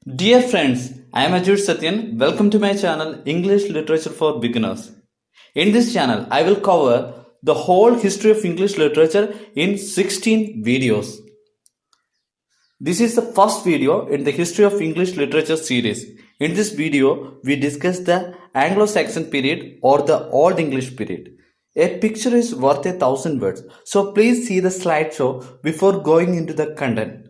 Dear friends, I am Ajur Satyan. Welcome to my channel English Literature for Beginners. In this channel, I will cover the whole history of English literature in 16 videos. This is the first video in the History of English Literature series. In this video, we discuss the Anglo Saxon period or the Old English period. A picture is worth 1,000 words, so please see the slideshow before going into the content.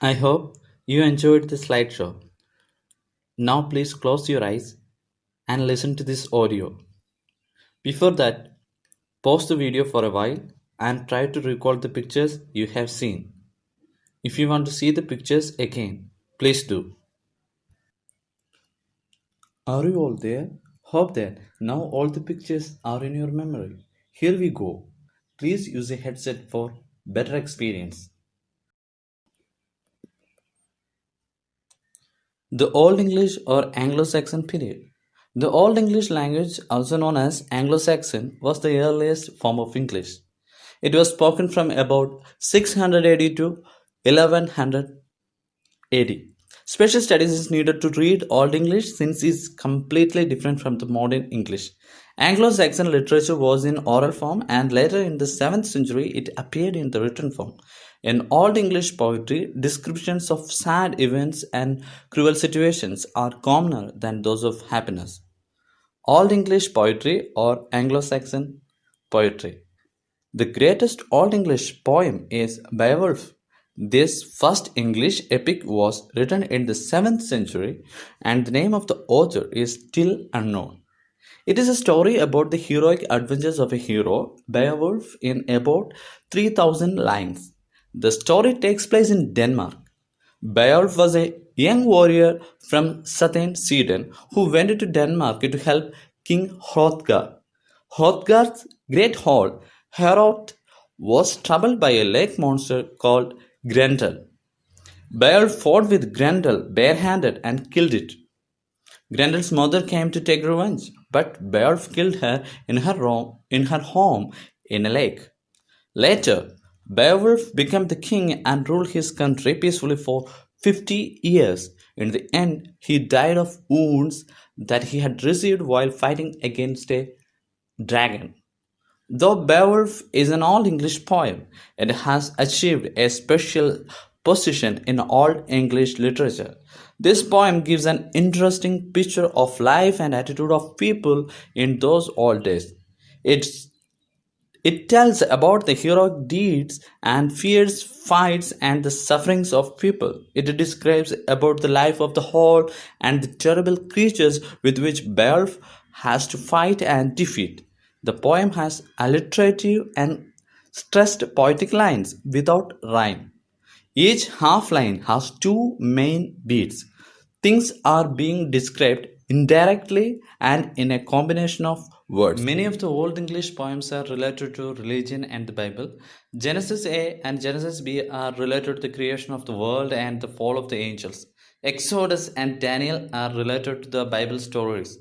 I hope you enjoyed the slideshow. Now please close your eyes and listen to this audio. Before that, pause the video for a while and try to recall the pictures you have seen. If you want to see the pictures again, please do. Are you all there? Hope that now all the pictures are in your memory. Here we go. Please use a headset for better experience. The Old English or Anglo Saxon period. The Old English language, also known as Anglo Saxon, was the earliest form of English. It was spoken from about 600 AD to 1100 AD. Special studies is needed to read Old English since it is completely different from the modern English. Anglo-Saxon literature was in oral form and later in the 7th century it appeared in the written form. In Old English poetry, descriptions of sad events and cruel situations are commoner than those of happiness. Old English poetry or Anglo-Saxon poetry. The greatest Old English poem is Beowulf. This first English epic was written in the 7th century and the name of the author is still unknown. It is a story about the heroic adventures of a hero, Beowulf, in about 3000 lines. The story takes place in Denmark. Beowulf was a young warrior from southern Sweden who went to Denmark to help King Hrothgar. Hrothgar's great hall, Heorot, was troubled by a lake monster called Grendel. Beowulf fought with Grendel barehanded and killed it. Grendel's mother came to take revenge, but Beowulf killed her in her home in a lake. Later, Beowulf became the king and ruled his country peacefully for 50 years. In the end, he died of wounds that he had received while fighting against a dragon. Though Beowulf is an Old English poem, it has achieved a special position in Old English literature. This poem gives an interesting picture of life and attitude of people in those old days. It's it tells about the heroic deeds and fierce fights and the sufferings of people. It describes about the life of the whole and the terrible creatures with which Beowulf has to fight and defeat. The poem has alliterative and stressed poetic lines without rhyme. Each half line has two main beats. Things are being described indirectly and in a combination of words. Many of the Old English poems are related to religion and the Bible. Genesis A and Genesis B are related to the creation of the world and the fall of the angels. Exodus and Daniel are related to the Bible stories.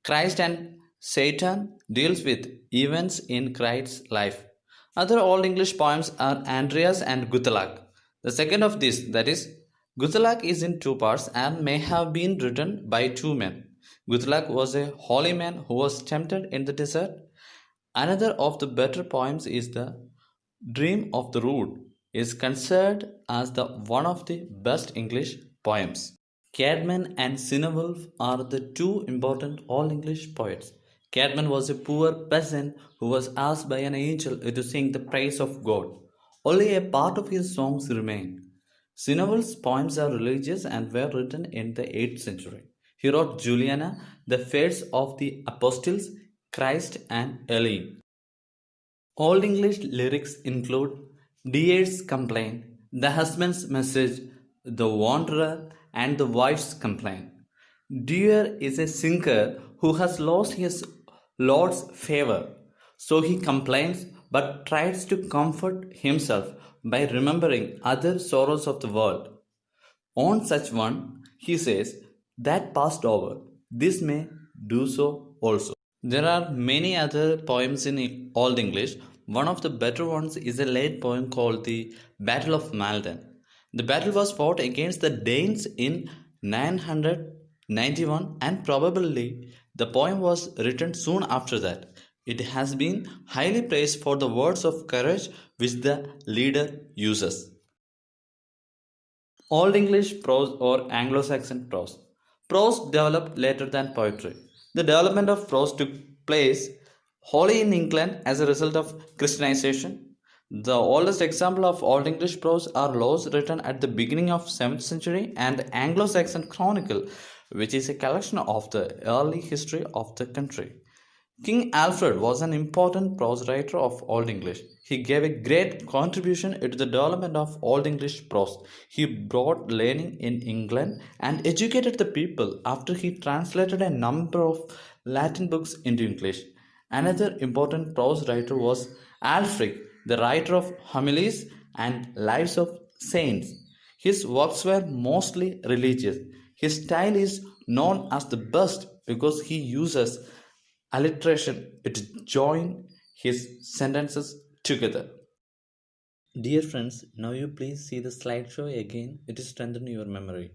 Christ and Satan deals with events in Christ's life. Other Old English poems are Andreas and Guthalak. The second of these, that is, Guthalak, is in two parts and may have been written by two men. Guthalak was a holy man who was tempted in the desert. Another of the better poems is the Dream of the Rood, is considered as the one of the best English poems. Caedmon and Cynewulf are the two important Old English poets. Caedmon was a poor peasant who was asked by an angel to sing the praise of God. Only a part of his songs remain. Cynewulf's poems are religious and were written in the 8th century. He wrote Juliana, the Fates of the Apostles, Christ, and Elaine. Old English lyrics include Deer's Complaint, the husband's message, the wanderer, and the wife's complaint. Deer is a singer who has lost his Lord's favor, so he complains but tries to comfort himself by remembering other sorrows of the world. On such one, he says, that passed over, this may do so also. There are many other poems in Old English. One of the better ones is a late poem called the Battle of Maldon. The battle was fought against the Danes in 991 and probably the poem was written soon after that. It has been highly praised for the words of courage which the leader uses. Old English prose or Anglo Saxon prose. Prose developed later than poetry. The development of prose took place wholly in England as a result of Christianization. The oldest example of Old English prose are laws written at the beginning of 7th century and the Anglo Saxon Chronicle, which is a collection of the early history of the country. King Alfred was an important prose writer of Old English. He gave a great contribution to the development of Old English prose. He brought learning in England and educated the people after he translated a number of Latin books into English. Another important prose writer was Aelfric, the writer of homilies and lives of saints. His works were mostly religious. His style is known as the best because he uses alliteration to join his sentences together. Dear friends, now you please see the slideshow again. It is strengthen your memory.